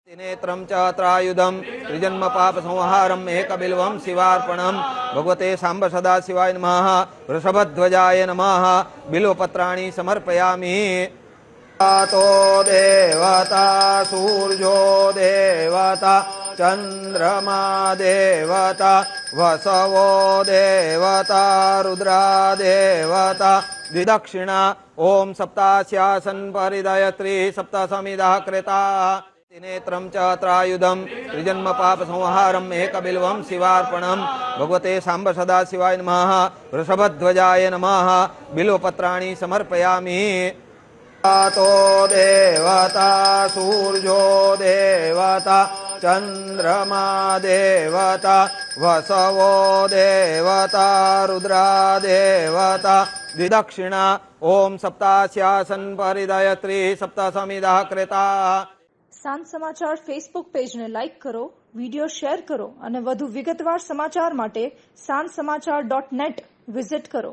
नेत्रं च त्रायुधं त्रिजन्म पाप संहारं एकबिल्वं शिवार्पणं भगवते सांब सदा शिवाय नमः। वृषभध्वजाय नमः। बिल्वपत्राणि समर्पयामि। तो देवता सूर्यो देवता चंद्रमा देवता वसवो देवता रुद्रा देवता द्विदक्षिणा ओम सप्तास्यासन परिदयत्री सप्तसमिदः कृता। नेत्रं च त्रायुधं त्रिजन्म पाप संहारं एकबिल्वं शिवार्पणं भगवते सांब सदा शिवाय नमः। वृषभध्वजाय नमः। बिल्वपत्राणि समर्पयामि। तो देवता सूर्यो देवता चंद्रमा देवता वसवो देवता रुद्रा देवता द्विदक्षिणा ओम सप्तास्यासन परिदयत्री सप्तसमिदः कृता। સાંજ સમાચાર ફેસબુક પેજને લાઇક કરો, વિડીયો શેર કરો અને વધુ વિગતવાર સમાચાર માટે sanssamachar.net વિઝિટ કરો.